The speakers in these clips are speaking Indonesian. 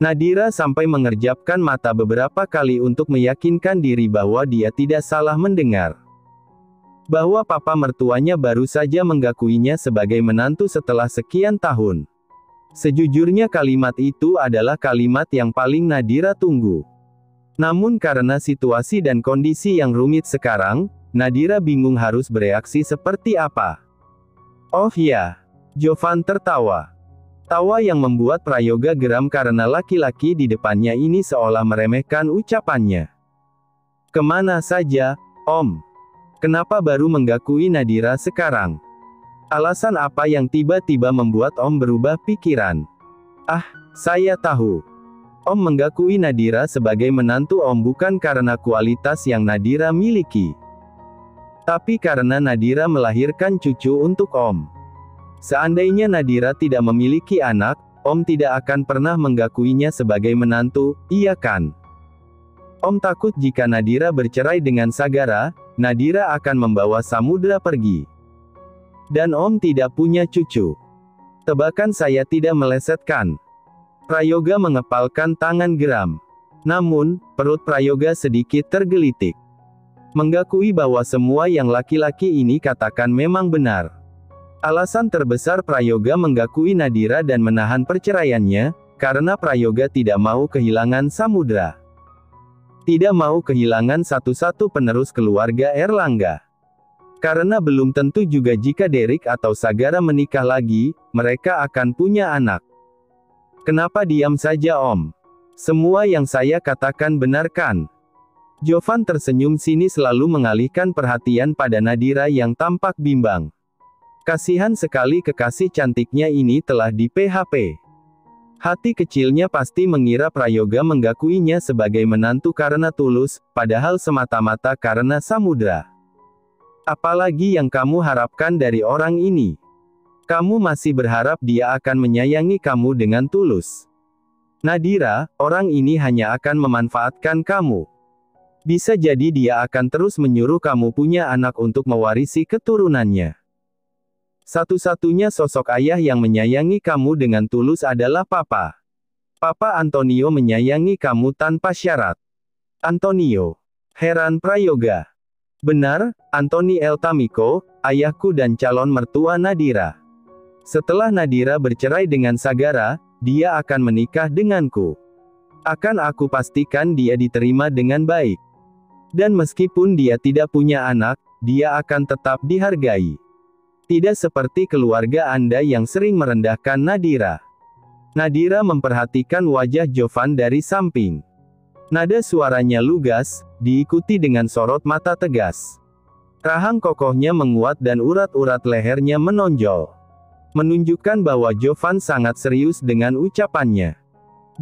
Nadira sampai mengerjapkan mata beberapa kali untuk meyakinkan diri bahwa dia tidak salah mendengar. Bahwa papa mertuanya baru saja menggakuinya sebagai menantu setelah sekian tahun. Sejujurnya kalimat itu adalah kalimat yang paling Nadira tunggu. Namun karena situasi dan kondisi yang rumit sekarang, Nadira bingung harus bereaksi seperti apa. Oh ya, Jovan tertawa. Tawa yang membuat Prayoga geram karena laki-laki di depannya ini seolah meremehkan ucapannya. Kemana saja, Om? Kenapa baru menggakui Nadira sekarang? Alasan apa yang tiba-tiba membuat Om berubah pikiran? Ah, saya tahu. Om menggakui Nadira sebagai menantu Om bukan karena kualitas yang Nadira miliki. Tapi karena Nadira melahirkan cucu untuk Om. Seandainya Nadira tidak memiliki anak, Om tidak akan pernah menggakuinya sebagai menantu, iya kan? Om takut jika Nadira bercerai dengan Sagara, Nadira akan membawa Samudra pergi. Dan Om tidak punya cucu. Tebakan saya tidak melesetkan. Prayoga mengepalkan tangan geram. Namun, perut Prayoga sedikit tergelitik. Menggakui bahwa semua yang laki-laki ini katakan memang benar. Alasan terbesar Prayoga menggakui Nadira dan menahan perceraiannya, karena Prayoga tidak mau kehilangan Samudra. Tidak mau kehilangan satu-satu penerus keluarga Erlangga. Karena belum tentu juga jika Derek atau Sagara menikah lagi, mereka akan punya anak. Kenapa diam saja Om? Semua yang saya katakan benar kan? Jovan tersenyum sinis lalu mengalihkan perhatian pada Nadira yang tampak bimbang. Kasihan sekali kekasih cantiknya ini telah di PHP. Hati kecilnya pasti mengira Prayoga menggakuinya sebagai menantu karena tulus, padahal semata-mata karena Samudra. Apalagi yang kamu harapkan dari orang ini? Kamu masih berharap dia akan menyayangi kamu dengan tulus. Nadira, orang ini hanya akan memanfaatkan kamu. Bisa jadi dia akan terus menyuruh kamu punya anak untuk mewarisi keturunannya. Satu-satunya sosok ayah yang menyayangi kamu dengan tulus adalah Papa. Papa Antonio menyayangi kamu tanpa syarat. Antonio. Heran Prayoga. Benar, Antoni Eltamiko, ayahku dan calon mertua Nadira. Setelah Nadira bercerai dengan Sagara, dia akan menikah denganku. Akan aku pastikan dia diterima dengan baik. Dan meskipun dia tidak punya anak, dia akan tetap dihargai. Tidak seperti keluarga Anda yang sering merendahkan Nadira. Nadira memperhatikan wajah Jovan dari samping. Nada suaranya lugas, diikuti dengan sorot mata tegas. Rahang kokohnya menguat dan urat-urat lehernya menonjol. Menunjukkan bahwa Jovan sangat serius dengan ucapannya.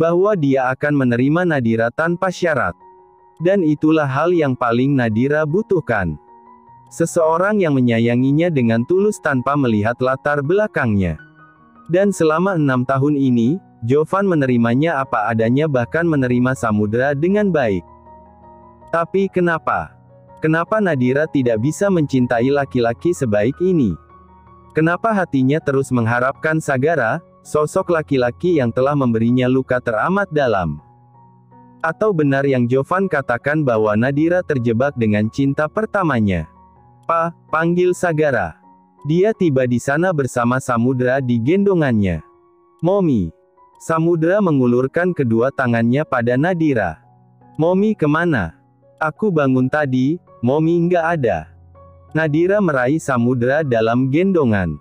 Bahwa dia akan menerima Nadira tanpa syarat. Dan itulah hal yang paling Nadira butuhkan. Seseorang yang menyayanginya dengan tulus tanpa melihat latar belakangnya. Dan selama 6 tahun ini, Jovan menerimanya apa adanya bahkan menerima Samudra dengan baik. Tapi kenapa? Kenapa Nadira tidak bisa mencintai laki-laki sebaik ini? Kenapa hatinya terus mengharapkan Sagara, sosok laki-laki yang telah memberinya luka teramat dalam? Atau benar yang Jovan katakan bahwa Nadira terjebak dengan cinta pertamanya? Panggil Sagara. Dia tiba di sana bersama Samudra di gendongannya. Momi. Samudra mengulurkan kedua tangannya pada Nadira. Momi kemana? Aku bangun tadi, Momi nggak ada. Nadira meraih Samudra dalam gendongan.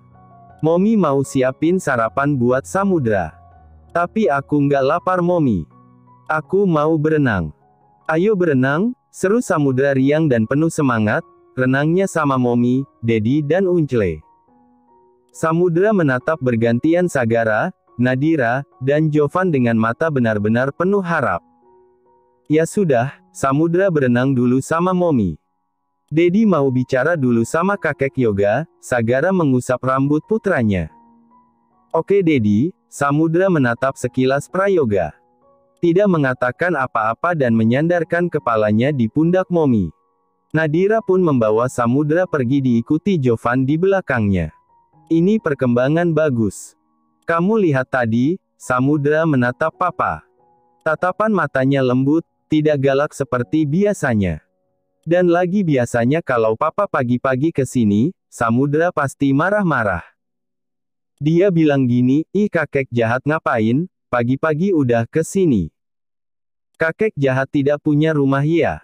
Momi mau siapin sarapan buat Samudra. Tapi aku nggak lapar Momi. Aku mau berenang. Ayo berenang, seru Samudra riang dan penuh semangat. Renangnya sama Momi, Dedi dan Uncle. Samudra menatap bergantian Sagara, Nadira, dan Jovan dengan mata benar-benar penuh harap. Ya sudah, Samudra berenang dulu sama Momi. Dedi mau bicara dulu sama kakek Yoga, Sagara mengusap rambut putranya. Oke Dedi, Samudra menatap sekilas Prayoga. Tidak mengatakan apa-apa dan menyandarkan kepalanya di pundak Momi. Nadira pun membawa Samudra pergi diikuti Jovan di belakangnya. Ini perkembangan bagus. Kamu lihat tadi, Samudra menatap Papa. Tatapan matanya lembut, tidak galak seperti biasanya. Dan lagi biasanya kalau papa pagi-pagi ke sini, Samudra pasti marah-marah. Dia bilang gini, "Ih kakek jahat ngapain, pagi-pagi udah ke sini. Kakek jahat tidak punya rumah ya?"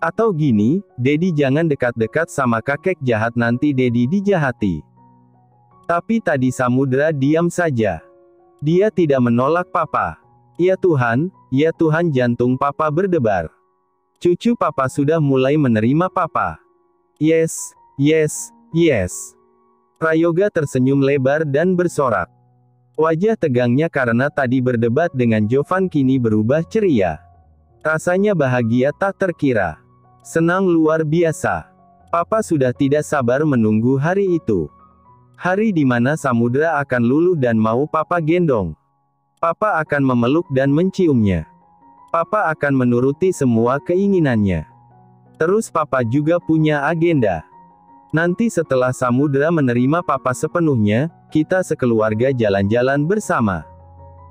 Atau gini, "Dedi jangan dekat-dekat sama kakek jahat nanti Dedi dijahati." Tapi tadi Samudra diam saja. Dia tidak menolak papa. Ya Tuhan, jantung papa berdebar. Cucu papa sudah mulai menerima papa. Yes, yes, yes. Prayoga tersenyum lebar dan bersorak. Wajah tegangnya karena tadi berdebat dengan Jovan kini berubah ceria. Rasanya bahagia tak terkira. Senang luar biasa. Papa sudah tidak sabar menunggu hari itu. Hari di mana Samudra akan luluh dan mau papa gendong. Papa akan memeluk dan menciumnya. Papa akan menuruti semua keinginannya. Terus papa juga punya agenda. Nanti setelah Samudra menerima papa sepenuhnya, kita sekeluarga jalan-jalan bersama.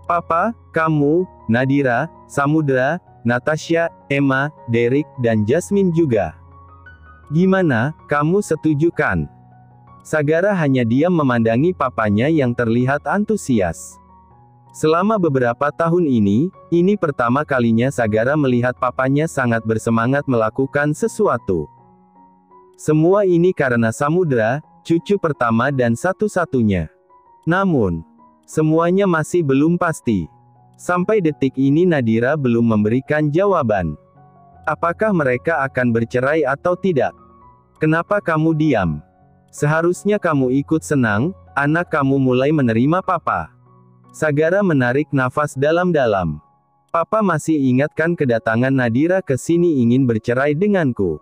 Papa, kamu, Nadira, Samudra, Natasha, Emma, Derek, dan Jasmine juga. Gimana, kamu setuju kan? Sagara hanya diam memandangi papanya yang terlihat antusias. Selama beberapa tahun ini pertama kalinya Sagara melihat papanya sangat bersemangat melakukan sesuatu. Semua ini karena Samudra, cucu pertama dan satu-satunya. Namun, semuanya masih belum pasti. Sampai detik ini Nadira belum memberikan jawaban. Apakah mereka akan bercerai atau tidak? Kenapa kamu diam? Seharusnya kamu ikut senang, anak kamu mulai menerima papa. Sagara menarik nafas dalam-dalam. Papa masih ingatkan kedatangan Nadira ke sini ingin bercerai denganku.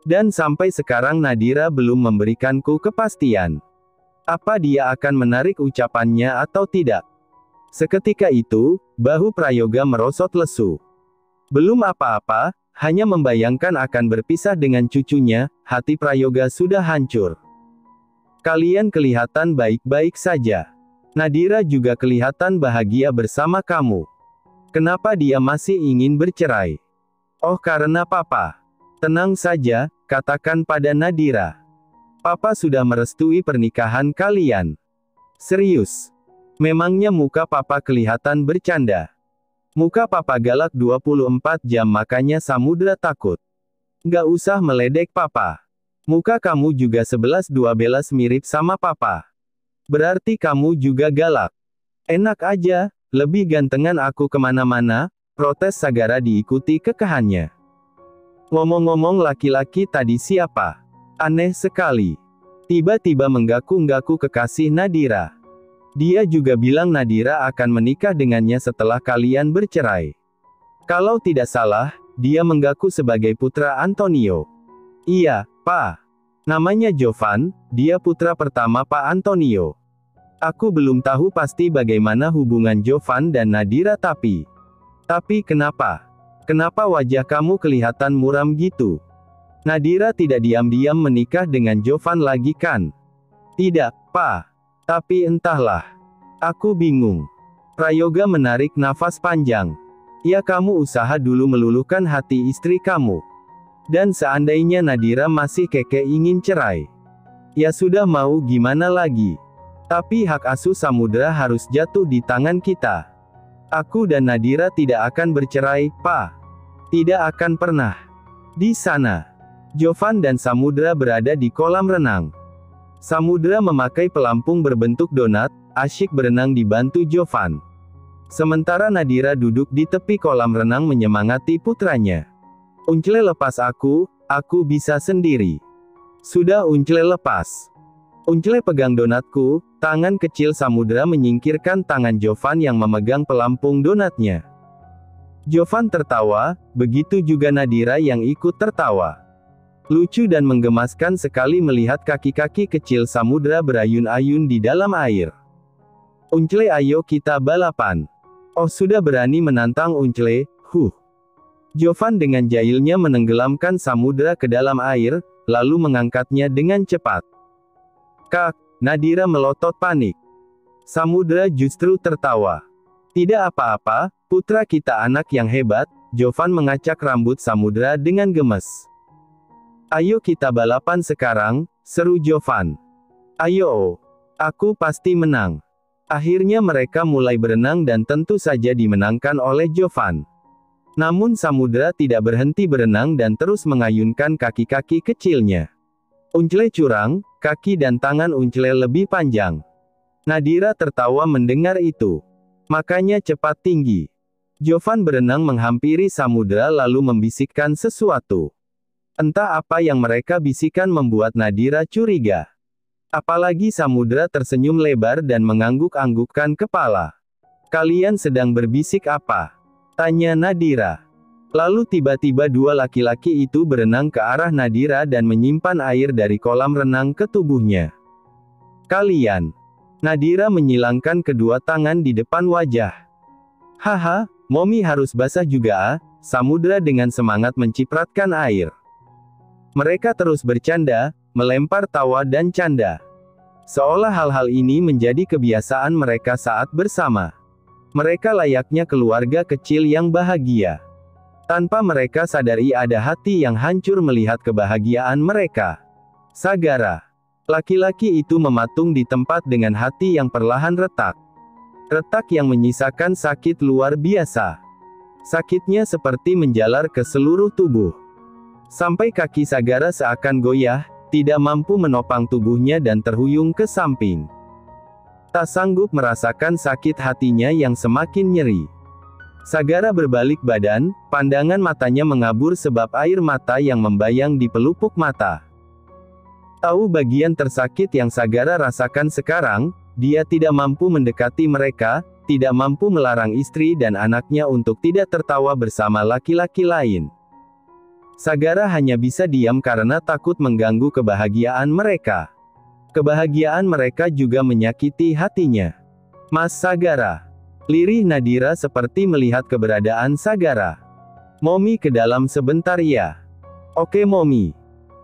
Dan sampai sekarang Nadira belum memberikanku kepastian. Apa dia akan menarik ucapannya atau tidak? Seketika itu, bahu Prayoga merosot lesu. Belum apa-apa, hanya membayangkan akan berpisah dengan cucunya, hati Prayoga sudah hancur. Kalian kelihatan baik-baik saja. Nadira juga kelihatan bahagia bersama kamu. Kenapa dia masih ingin bercerai? Oh karena papa. Tenang saja, katakan pada Nadira. Papa sudah merestui pernikahan kalian. Serius. Memangnya muka papa kelihatan bercanda? Muka papa galak 24 jam makanya Samudra takut. Gak usah meledek papa. Muka kamu juga 11-12 mirip sama papa. Berarti kamu juga galak. Enak aja, lebih gantengan aku kemana-mana, protes Sagara diikuti kekahannya. Ngomong-ngomong laki-laki tadi siapa? Aneh sekali. Tiba-tiba menggaku-gaku kekasih Nadira. Dia juga bilang Nadira akan menikah dengannya setelah kalian bercerai. Kalau tidak salah, dia menggaku sebagai putra Antonio. Iya, Pak. Namanya Jovan, dia putra pertama Pak Antonio. Aku belum tahu pasti bagaimana hubungan Jovan dan Nadira tapi kenapa? Kenapa wajah kamu kelihatan muram gitu? Nadira tidak diam-diam menikah dengan Jovan lagi kan? Tidak, Pak. Tapi entahlah. Aku bingung. Prayoga menarik nafas panjang. Ya kamu usaha dulu meluluhkan hati istri kamu. Dan seandainya Nadira masih keke ingin cerai. Ya sudah mau gimana lagi. Tapi hak asuh Samudra harus jatuh di tangan kita. Aku dan Nadira tidak akan bercerai, Pak. Tidak akan pernah. Di sana. Jovan dan Samudra berada di kolam renang. Samudra memakai pelampung berbentuk donat, asyik berenang dibantu Jovan. Sementara Nadira duduk di tepi kolam renang menyemangati putranya. Uncle lepas aku bisa sendiri. Sudah Uncle lepas. Uncle pegang donatku, tangan kecil Samudra menyingkirkan tangan Jovan yang memegang pelampung donatnya. Jovan tertawa, begitu juga Nadira yang ikut tertawa. Lucu dan menggemaskan sekali melihat kaki-kaki kecil Samudra berayun-ayun di dalam air. Uncle ayo kita balapan. Oh sudah berani menantang Uncle, Jovan dengan jahilnya menenggelamkan Samudra ke dalam air, lalu mengangkatnya dengan cepat. Kak, Nadira melotot panik. Samudra justru tertawa. Tidak apa-apa, Putra kita anak yang hebat, Jovan mengacak rambut Samudra dengan gemes. Ayo kita balapan sekarang, seru Jovan. Ayo, aku pasti menang. Akhirnya mereka mulai berenang dan tentu saja dimenangkan oleh Jovan. Namun Samudra tidak berhenti berenang dan terus mengayunkan kaki-kaki kecilnya. Uncle curang, kaki dan tangan Uncle lebih panjang. Nadira tertawa mendengar itu. Makanya cepat tinggi. Jovan berenang menghampiri Samudra lalu membisikkan sesuatu. Entah apa yang mereka bisikan membuat Nadira curiga. Apalagi Samudra tersenyum lebar dan mengangguk-anggukkan kepala. Kalian sedang berbisik apa? Tanya Nadira. Lalu tiba-tiba dua laki-laki itu berenang ke arah Nadira dan menyimpan air dari kolam renang ke tubuhnya. Kalian. Nadira menyilangkan kedua tangan di depan wajah. Haha, Momi harus basah juga ah, Samudra dengan semangat mencipratkan air. Mereka terus bercanda, melempar tawa dan canda. Seolah hal-hal ini menjadi kebiasaan mereka saat bersama. Mereka layaknya keluarga kecil yang bahagia. Tanpa mereka sadari ada hati yang hancur melihat kebahagiaan mereka. Sagara. Laki-laki itu mematung di tempat dengan hati yang perlahan retak. Retak yang menyisakan sakit luar biasa. Sakitnya seperti menjalar ke seluruh tubuh. Sampai kaki Sagara seakan goyah, tidak mampu menopang tubuhnya dan terhuyung ke samping. Tak sanggup merasakan sakit hatinya yang semakin nyeri. Sagara berbalik badan, pandangan matanya mengabur sebab air mata yang membayang di pelupuk mata. Tahu bagian tersakit yang Sagara rasakan sekarang? Dia tidak mampu mendekati mereka, tidak mampu melarang istri dan anaknya untuk tidak tertawa bersama laki-laki lain. Sagara hanya bisa diam karena takut mengganggu kebahagiaan mereka. Kebahagiaan mereka juga menyakiti hatinya. Mas Sagara. Lirih Nadira seperti melihat keberadaan Sagara. Momi ke dalam sebentar ya. Oke Momi.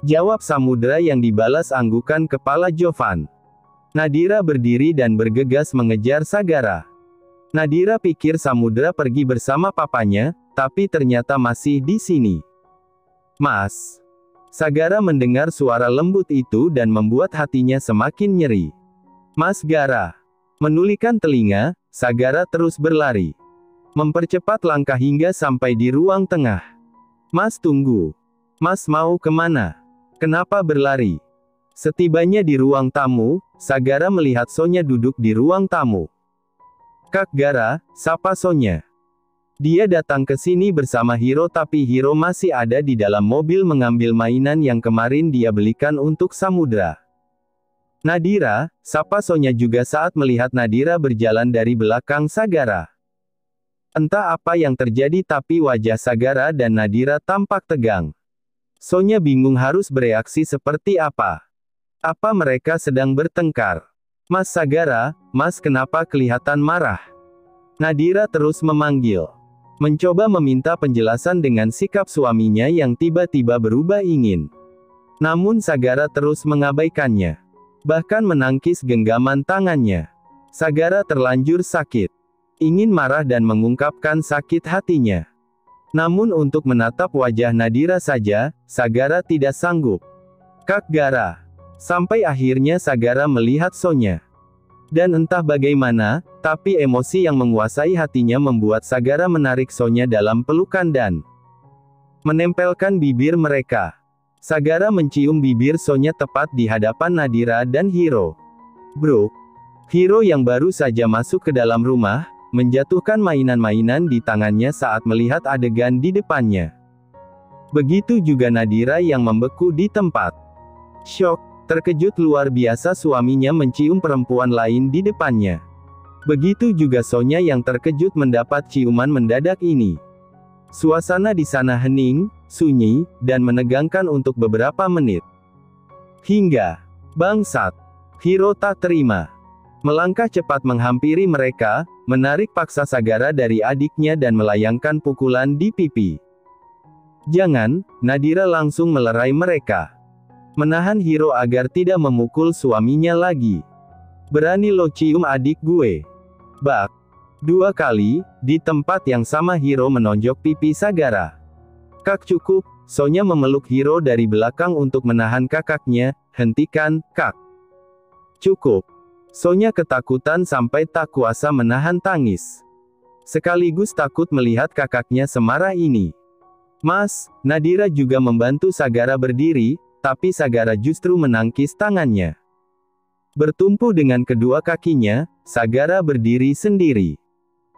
Jawab Samudra yang dibalas anggukan kepala Jovan. Nadira berdiri dan bergegas mengejar Sagara. Nadira pikir Samudra pergi bersama papanya, tapi ternyata masih di sini. Mas. Sagara mendengar suara lembut itu dan membuat hatinya semakin nyeri. Mas Gara. Menulikan telinga, Sagara terus berlari. Mempercepat langkah hingga sampai di ruang tengah. Mas tunggu. Mas mau kemana? Kenapa berlari? Setibanya di ruang tamu, Sagara melihat Sonya duduk di ruang tamu. Kak Gara, sapa Sonya. Dia datang ke sini bersama Hiro tapi Hiro masih ada di dalam mobil mengambil mainan yang kemarin dia belikan untuk Samudra. Nadira, sapa Sonya juga saat melihat Nadira berjalan dari belakang Sagara. Entah apa yang terjadi tapi wajah Sagara dan Nadira tampak tegang. Sonya bingung harus bereaksi seperti apa. Apa mereka sedang bertengkar? Mas Sagara, Mas kenapa kelihatan marah? Nadira terus memanggil. Mencoba meminta penjelasan dengan sikap suaminya yang tiba-tiba berubah ingin. Namun Sagara terus mengabaikannya. Bahkan menangkis genggaman tangannya. Sagara terlanjur sakit. Ingin marah dan mengungkapkan sakit hatinya. Namun untuk menatap wajah Nadira saja, Sagara tidak sanggup. Kak Gara. Sampai akhirnya Sagara melihat Sonya. Dan entah bagaimana, tapi emosi yang menguasai hatinya membuat Sagara menarik Sonya dalam pelukan dan menempelkan bibir mereka. Sagara mencium bibir Sonya tepat di hadapan Nadira dan Hiro. Bro. Hiro yang baru saja masuk ke dalam rumah, menjatuhkan mainan-mainan di tangannya saat melihat adegan di depannya. Begitu juga Nadira yang membeku di tempat. Syok. Terkejut luar biasa suaminya mencium perempuan lain di depannya. Begitu juga Sonya yang terkejut mendapat ciuman mendadak ini. Suasana di sana hening, sunyi, dan menegangkan untuk beberapa menit. Hingga, bangsat, Hiro tak terima. Melangkah cepat menghampiri mereka, menarik paksa Sagara dari adiknya dan melayangkan pukulan di pipi. Jangan, Nadira langsung melerai mereka. Menahan Hiro agar tidak memukul suaminya lagi. Berani lo cium adik gue? Bak. 2 kali, di tempat yang sama Hiro menonjok pipi Sagara. Kak cukup, Sonya memeluk Hiro dari belakang untuk menahan kakaknya. Hentikan, Kak. Cukup. Sonya ketakutan sampai tak kuasa menahan tangis. Sekaligus takut melihat kakaknya semarah ini. Mas, Nadira juga membantu Sagara berdiri, tapi Sagara justru menangkis tangannya. Bertumpu dengan kedua kakinya, Sagara berdiri sendiri.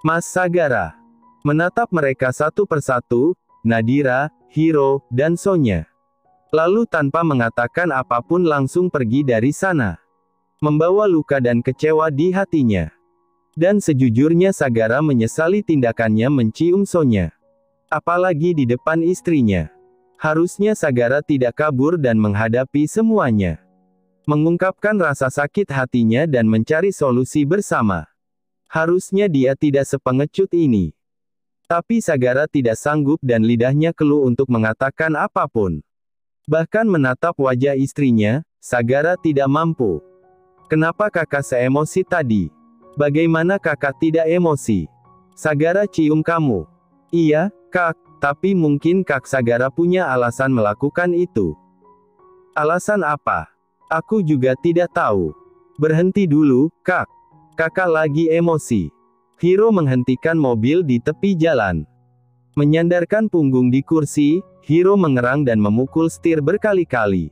Mas Sagara menatap mereka satu persatu, Nadira, Hiro, dan Sonya. Lalu tanpa mengatakan apapun langsung pergi dari sana. Membawa luka dan kecewa di hatinya. Dan sejujurnya Sagara menyesali tindakannya mencium Sonya. Apalagi di depan istrinya. Harusnya Sagara tidak kabur dan menghadapi semuanya. Mengungkapkan rasa sakit hatinya dan mencari solusi bersama. Harusnya dia tidak sepengecut ini. Tapi Sagara tidak sanggup dan lidahnya keluh untuk mengatakan apapun. Bahkan menatap wajah istrinya, Sagara tidak mampu. Kenapa kakak seemosi tadi? Bagaimana kakak tidak emosi? Sagara cium kamu. Iya, Kak, tapi mungkin Kak Sagara punya alasan melakukan itu. Alasan apa? Aku juga tidak tahu. Berhenti dulu, Kak. Kakak lagi emosi. Hiro menghentikan mobil di tepi jalan. Menyandarkan punggung di kursi, Hiro mengerang dan memukul setir berkali-kali.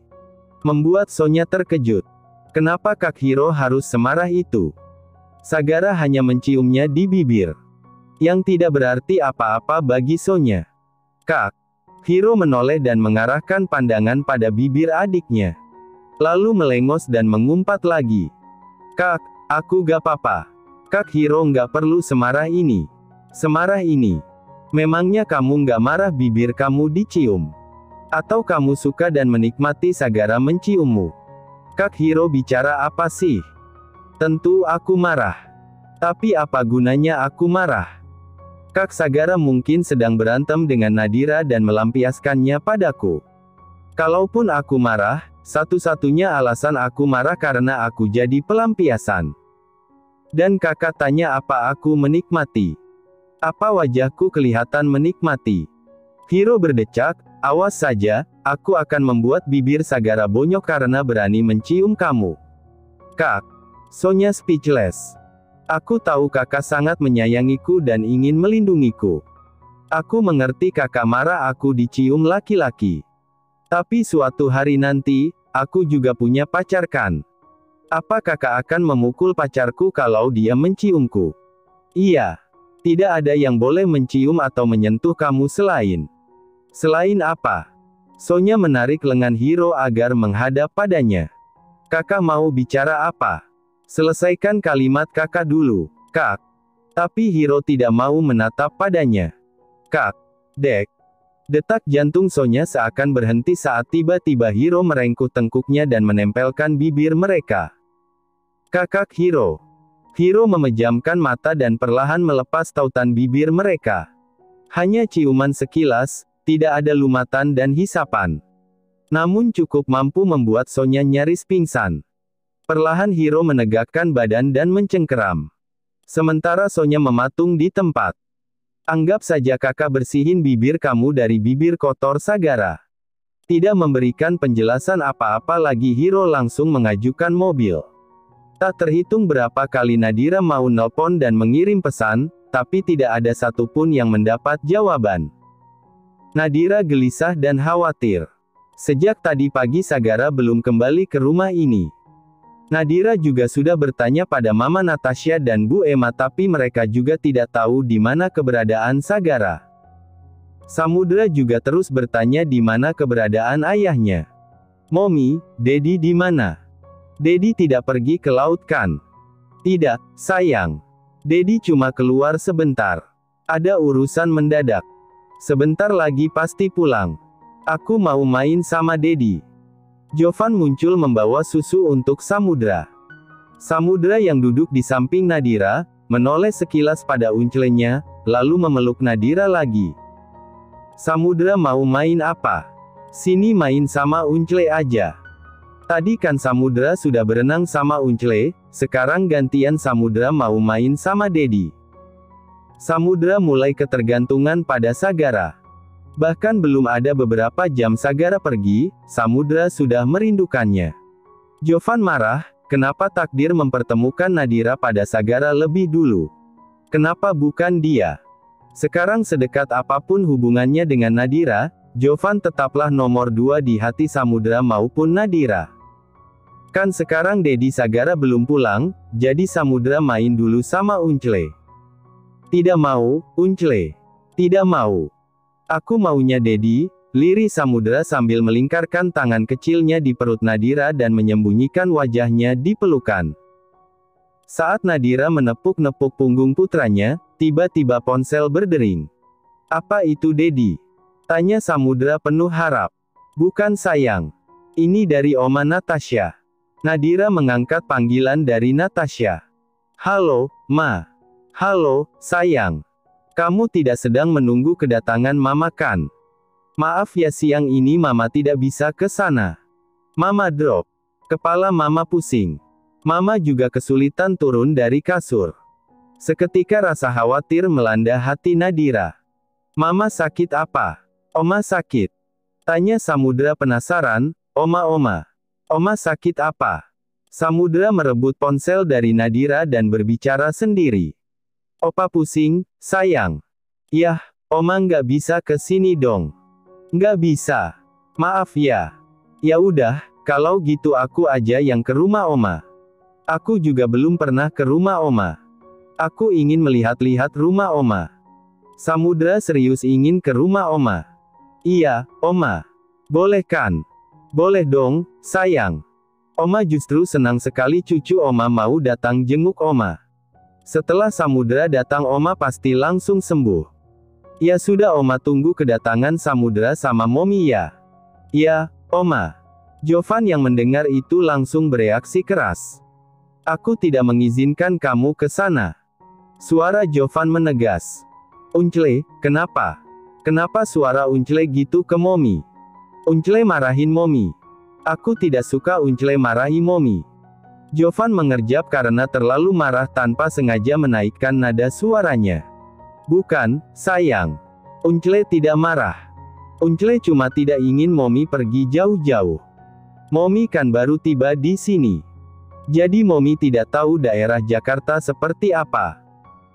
Membuat Sonya terkejut. Kenapa Kak Hiro harus semarah itu? Sagara hanya menciumnya di bibir. Yang tidak berarti apa-apa bagi Sonya. Kak. Hiro menoleh dan mengarahkan pandangan pada bibir adiknya. Lalu melengos dan mengumpat lagi. Kak, aku gak apa-apa. Kak Hiro gak perlu semarah ini. Semarah ini. Memangnya kamu gak marah bibir kamu dicium? Atau kamu suka dan menikmati Sagara menciummu? Kak Hiro bicara apa sih? Tentu aku marah. Tapi apa gunanya aku marah? Kak Sagara mungkin sedang berantem dengan Nadira dan melampiaskannya padaku. Kalaupun aku marah, satu-satunya alasan aku marah karena aku jadi pelampiasan. Dan kakak tanya apa aku menikmati. Apa wajahku kelihatan menikmati? Hiro berdecak, awas saja, aku akan membuat bibir Sagara bonyok karena berani mencium kamu. Kak. Sonya speechless. Aku tahu kakak sangat menyayangiku dan ingin melindungiku. Aku mengerti kakak marah aku dicium laki-laki. Tapi suatu hari nanti, aku juga punya pacar kan? Apa kakak akan memukul pacarku kalau dia menciumku? Iya. Tidak ada yang boleh mencium atau menyentuh kamu selain. Selain apa? Sonya menarik lengan Hiro agar menghadap padanya. Kakak mau bicara apa? Selesaikan kalimat kakak dulu, Kak. Tapi Hiro tidak mau menatap padanya. Kak. Dek. Detak jantung Sonya seakan berhenti saat tiba-tiba Hiro merengkuh tengkuknya dan menempelkan bibir mereka. Kakak Hiro. Hiro memejamkan mata dan perlahan melepas tautan bibir mereka. Hanya ciuman sekilas, tidak ada lumatan dan hisapan. Namun cukup mampu membuat Sonya nyaris pingsan. Perlahan Hiro menegakkan badan dan mencengkeram. Sementara Sonya mematung di tempat. Anggap saja kakak bersihin bibir kamu dari bibir kotor Sagara. Tidak memberikan penjelasan apa-apa lagi Hiro langsung mengajukan mobil. Tak terhitung berapa kali Nadira mau nelpon dan mengirim pesan, tapi tidak ada satupun yang mendapat jawaban. Nadira gelisah dan khawatir. Sejak tadi pagi Sagara belum kembali ke rumah ini. Nadira juga sudah bertanya pada Mama Natasha dan Bu Emma tapi mereka juga tidak tahu di mana keberadaan Sagara. Samudra juga terus bertanya di mana keberadaan ayahnya. Mommy, Daddy di mana? Daddy tidak pergi ke laut kan? Tidak, sayang. Daddy cuma keluar sebentar. Ada urusan mendadak. Sebentar lagi pasti pulang. Aku mau main sama Daddy. Jovan muncul membawa susu untuk Samudra. Samudra yang duduk di samping Nadira, menoleh sekilas pada unclenya, lalu memeluk Nadira lagi. Samudra mau main apa? Sini main sama Uncle aja. Tadi kan Samudra sudah berenang sama Uncle, sekarang gantian Samudra mau main sama Daddy. Samudra mulai ketergantungan pada Sagara. Bahkan belum ada beberapa jam Sagara pergi, Samudra sudah merindukannya. Jovan marah, kenapa takdir mempertemukan Nadira pada Sagara lebih dulu? Kenapa bukan dia? Sekarang sedekat apapun hubungannya dengan Nadira, Jovan tetaplah nomor 2 di hati Samudra maupun Nadira. Kan sekarang Dedi Sagara belum pulang, jadi Samudra main dulu sama Unchle. Tidak mau, Unchle. Tidak mau. Aku maunya Dedi, lirih Samudra sambil melingkarkan tangan kecilnya di perut Nadira dan menyembunyikan wajahnya di pelukan. Saat Nadira menepuk-nepuk punggung putranya, tiba-tiba ponsel berdering. Apa itu Dedi? Tanya Samudra penuh harap. Bukan sayang. Ini dari Oma Natasha. Nadira mengangkat panggilan dari Natasha. Halo, Ma. Halo, sayang. Kamu tidak sedang menunggu kedatangan Mama kan? Maaf ya siang ini Mama tidak bisa ke sana. Mama drop. Kepala Mama pusing. Mama juga kesulitan turun dari kasur. Seketika rasa khawatir melanda hati Nadira. Mama sakit apa? Oma sakit. Tanya Samudra penasaran. Oma. Oma sakit apa? Samudra merebut ponsel dari Nadira dan berbicara sendiri. Opa pusing, sayang. Yah, Oma nggak bisa ke sini dong. Nggak bisa. Maaf ya. Ya udah, kalau gitu aku aja yang ke rumah Oma. Aku juga belum pernah ke rumah Oma. Aku ingin melihat-lihat rumah Oma. Samudra serius ingin ke rumah Oma. Iya, Oma. Boleh kan? Boleh dong, sayang. Oma justru senang sekali cucu Oma mau datang jenguk Oma. Setelah Samudra datang Oma pasti langsung sembuh. Ya sudah Oma tunggu kedatangan Samudra sama Momi ya. Ya, Oma. Jovan yang mendengar itu langsung bereaksi keras. Aku tidak mengizinkan kamu ke sana. Suara Jovan menegas. Unchle, kenapa? Kenapa suara Unchle gitu ke Momi? Unchle marahin Momi. Aku tidak suka Unchle marahi Momi. Jovan mengerjap karena terlalu marah tanpa sengaja menaikkan nada suaranya. Bukan, sayang. Unchle tidak marah. Unchle cuma tidak ingin Momi pergi jauh-jauh. Momi kan baru tiba di sini. Jadi Momi tidak tahu daerah Jakarta seperti apa.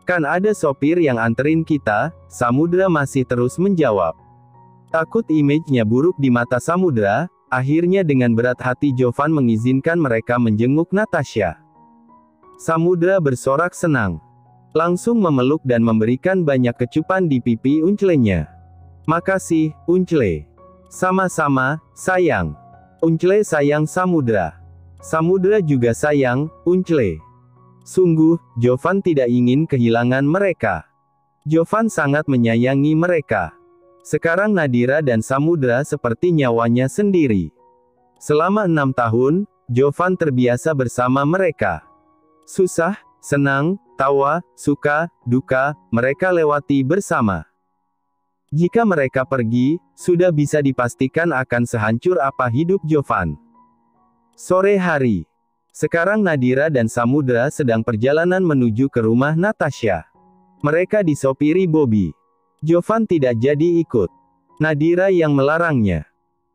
Kan ada sopir yang anterin kita, Samudra masih terus menjawab. Takut image-nya buruk di mata Samudra, akhirnya dengan berat hati Jovan mengizinkan mereka menjenguk Natasha. Samudra bersorak senang. Langsung memeluk dan memberikan banyak kecupan di pipi Unchlenya. Makasih, Unchle. Sama-sama, sayang. Unchle sayang Samudra. Samudra juga sayang, Unchle. Sungguh, Jovan tidak ingin kehilangan mereka. Jovan sangat menyayangi mereka. Sekarang Nadira dan Samudra seperti nyawanya sendiri. Selama 6 tahun, Jovan terbiasa bersama mereka. Susah, senang, tawa, suka, duka, mereka lewati bersama. Jika mereka pergi, sudah bisa dipastikan akan sehancur apa hidup Jovan. Sore hari. Sekarang Nadira dan Samudra sedang perjalanan menuju ke rumah Natasha. Mereka disopiri Bobby. Jovan tidak jadi ikut. Nadira yang melarangnya.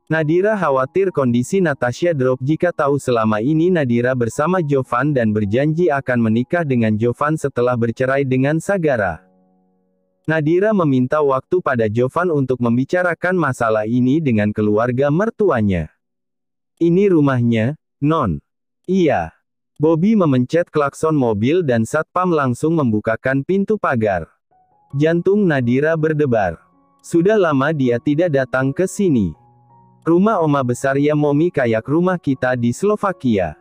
Nadira khawatir kondisi Natasha drop jika tahu selama ini Nadira bersama Jovan dan berjanji akan menikah dengan Jovan setelah bercerai dengan Sagara. Nadira meminta waktu pada Jovan untuk membicarakan masalah ini dengan keluarga mertuanya. Ini rumahnya, Non. Iya. Bobby memencet klakson mobil dan satpam langsung membukakan pintu pagar. Jantung Nadira berdebar. Sudah lama dia tidak datang ke sini. Rumah Oma besar ya Momi kayak rumah kita di Slovakia.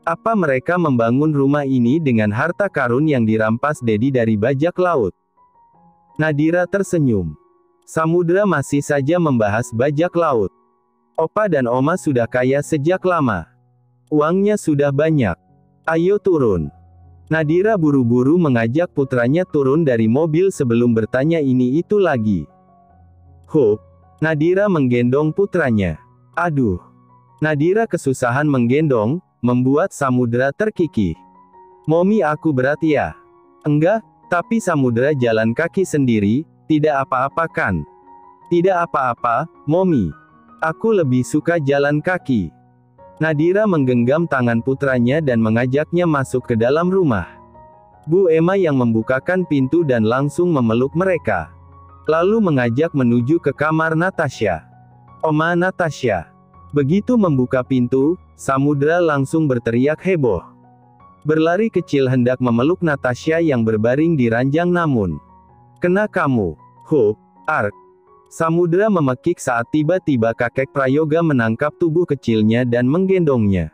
Apa mereka membangun rumah ini dengan harta karun yang dirampas Dedi dari bajak laut? Nadira tersenyum. Samudra masih saja membahas bajak laut. Opa dan Oma sudah kaya sejak lama. Uangnya sudah banyak. Ayo turun. Nadira buru-buru mengajak putranya turun dari mobil sebelum bertanya ini itu lagi. Hup. Nadira menggendong putranya. Aduh. Nadira kesusahan menggendong, membuat Samudra terkikih. Momi aku berat ya? Enggak, Tapi Samudra jalan kaki sendiri, tidak apa-apa kan? Tidak apa-apa, Momi. Aku lebih suka jalan kaki. Nadira menggenggam tangan putranya dan mengajaknya masuk ke dalam rumah. Bu Emma yang membukakan pintu dan langsung memeluk mereka. Lalu mengajak menuju ke kamar Natasha. Oma Natasha. Begitu membuka pintu, Samudra langsung berteriak heboh. Berlari kecil hendak memeluk Natasha yang berbaring di ranjang namun. Kena kamu, Hope, Ark. Samudra memekik saat tiba-tiba kakek Prayoga menangkap tubuh kecilnya dan menggendongnya.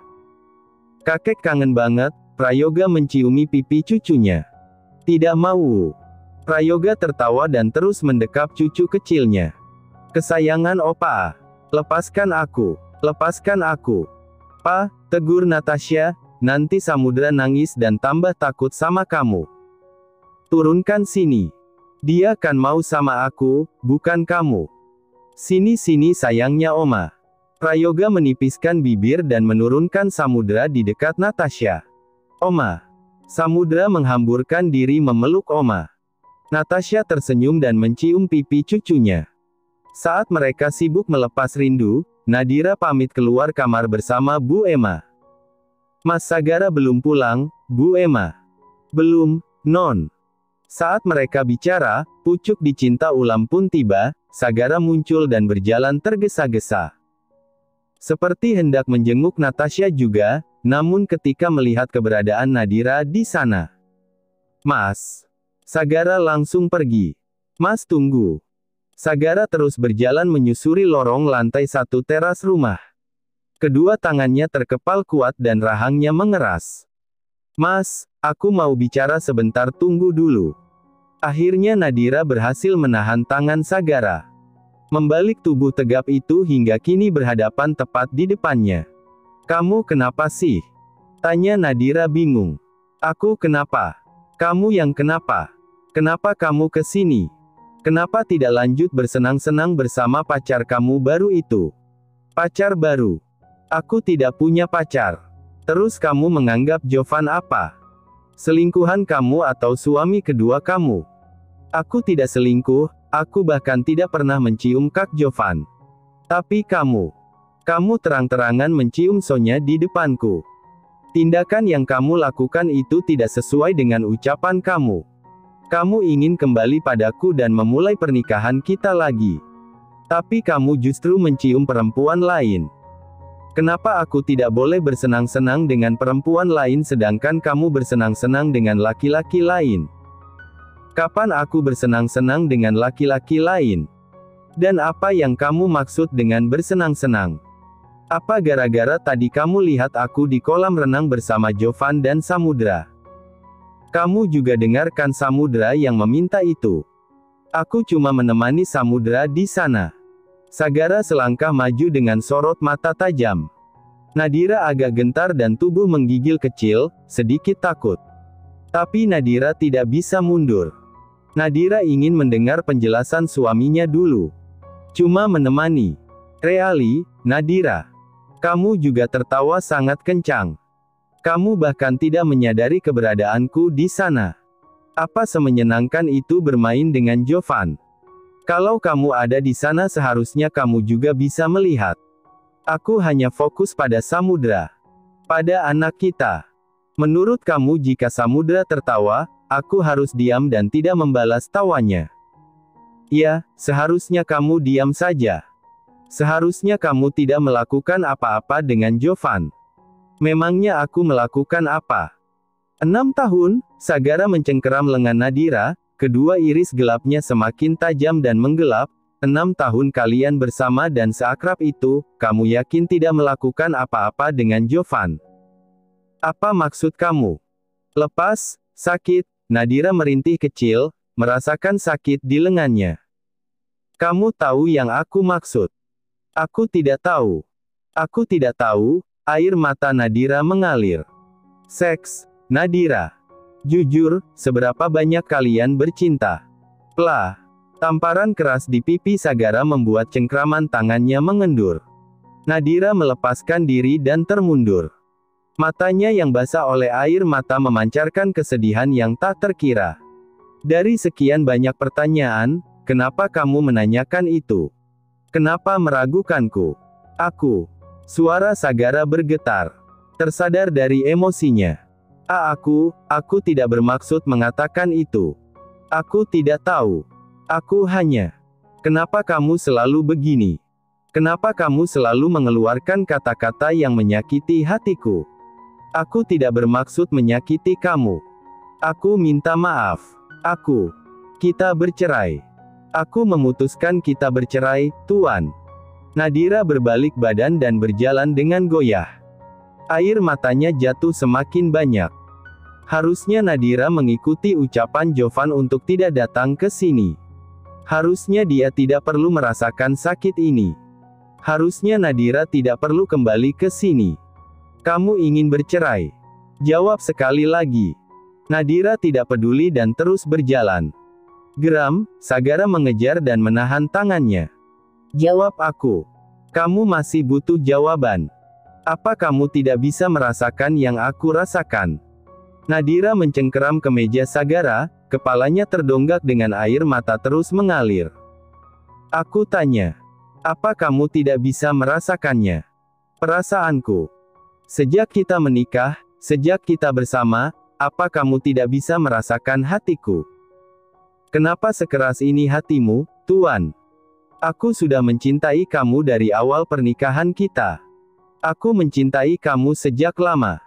Kakek kangen banget, Prayoga menciumi pipi cucunya. Tidak mau. Prayoga tertawa dan terus mendekap cucu kecilnya. Kesayangan Opa. Lepaskan aku. Lepaskan aku. Pa, tegur Natasha. Nanti Samudra nangis dan tambah takut sama kamu. Turunkan sini. Dia kan mau sama aku, bukan kamu. Sini-sini sayangnya Oma. Prayoga menipiskan bibir dan menurunkan Samudra di dekat Natasha. Oma. Samudra menghamburkan diri memeluk Oma. Natasha tersenyum dan mencium pipi cucunya. Saat mereka sibuk melepas rindu, Nadira pamit keluar kamar bersama Bu Emma. Mas Sagara belum pulang, Bu Emma. Belum, Non. Saat mereka bicara, pucuk dicinta ulam pun tiba, Sagara muncul dan berjalan tergesa-gesa. Seperti hendak menjenguk Natasha juga, namun ketika melihat keberadaan Nadira di sana. Mas. Sagara langsung pergi. Mas tunggu. Sagara terus berjalan menyusuri lorong lantai 1 teras rumah. Kedua tangannya terkepal kuat dan rahangnya mengeras. Mas, aku mau bicara sebentar, tunggu dulu. Akhirnya Nadira berhasil menahan tangan Sagara. Membalik tubuh tegap itu hingga kini berhadapan tepat di depannya. Kamu kenapa sih? Tanya Nadira bingung. Aku kenapa? Kamu yang kenapa? Kenapa kamu ke sini? Kenapa tidak lanjut bersenang-senang bersama pacar kamu baru itu? Pacar baru? Aku tidak punya pacar. Terus kamu menganggap Jovan apa? Selingkuhan kamu atau suami kedua kamu? Aku tidak selingkuh, aku bahkan tidak pernah mencium kak Jovan. Tapi kamu terang-terangan mencium Sonya di depanku. Tindakan yang kamu lakukan itu tidak sesuai dengan ucapan kamu. Kamu ingin kembali padaku dan memulai pernikahan kita lagi. Tapi kamu justru mencium perempuan lain. Kenapa aku tidak boleh bersenang-senang dengan perempuan lain sedangkan kamu bersenang-senang dengan laki-laki lain? Kapan aku bersenang-senang dengan laki-laki lain? Dan apa yang kamu maksud dengan bersenang-senang? Apa gara-gara tadi kamu lihat aku di kolam renang bersama Jovan dan Samudra? Kamu juga dengarkan Samudra yang meminta itu. Aku cuma menemani Samudra di sana. Sagara selangkah maju dengan sorot mata tajam. Nadira agak gentar dan tubuh menggigil kecil, sedikit takut. Tapi Nadira tidak bisa mundur. Nadira ingin mendengar penjelasan suaminya dulu. Cuma menemani. Reali, Nadira. Kamu juga tertawa sangat kencang. Kamu bahkan tidak menyadari keberadaanku di sana. Apa semenyenangkan itu bermain dengan Jovan? Kalau kamu ada di sana seharusnya kamu juga bisa melihat. Aku hanya fokus pada Samudra. Pada anak kita. Menurut kamu jika Samudra tertawa, aku harus diam dan tidak membalas tawanya. Ya, seharusnya kamu diam saja. Seharusnya kamu tidak melakukan apa-apa dengan Jovan. Memangnya aku melakukan apa? 6 tahun, Sagara mencengkeram lengan Nadira. Kedua iris gelapnya semakin tajam dan menggelap. 6 tahun kalian bersama dan seakrab itu, kamu yakin tidak melakukan apa-apa dengan Jovan? Apa maksud kamu? Lepas, sakit, Nadira merintih kecil, merasakan sakit di lengannya. Kamu tahu yang aku maksud? Aku tidak tahu. Aku tidak tahu, air mata Nadira mengalir. Seks, Nadira. Jujur, seberapa banyak kalian bercinta? Plah. Tamparan keras di pipi Sagara membuat cengkraman tangannya mengendur. Nadira melepaskan diri dan termundur. Matanya yang basah oleh air mata memancarkan kesedihan yang tak terkira. Dari sekian banyak pertanyaan, kenapa kamu menanyakan itu? Kenapa meragukanku? Aku. Suara Sagara bergetar. Tersadar dari emosinya. Aku tidak bermaksud mengatakan itu. Aku tidak tahu. Aku hanya. Kenapa kamu selalu begini? Kenapa kamu selalu mengeluarkan kata-kata yang menyakiti hatiku? Aku tidak bermaksud menyakiti kamu. Aku minta maaf. Kita bercerai. Aku memutuskan kita bercerai, Tuan. Nadira berbalik badan dan berjalan dengan goyah. Air matanya jatuh semakin banyak. Harusnya Nadira mengikuti ucapan Jovan untuk tidak datang ke sini. Harusnya dia tidak perlu merasakan sakit ini. Harusnya Nadira tidak perlu kembali ke sini. Kamu ingin bercerai? Jawab sekali lagi. Nadira tidak peduli dan terus berjalan. Geram, Sagara mengejar dan menahan tangannya. Jawab aku. Kamu masih butuh jawaban. Apa kamu tidak bisa merasakan yang aku rasakan? Nadira mencengkeram ke meja Sagara, kepalanya terdonggak dengan air mata terus mengalir. Aku tanya. Apa kamu tidak bisa merasakannya? Perasaanku. Sejak kita menikah, sejak kita bersama, apa kamu tidak bisa merasakan hatiku? Kenapa sekeras ini hatimu, Tuan? Aku sudah mencintai kamu dari awal pernikahan kita. Aku mencintai kamu sejak lama.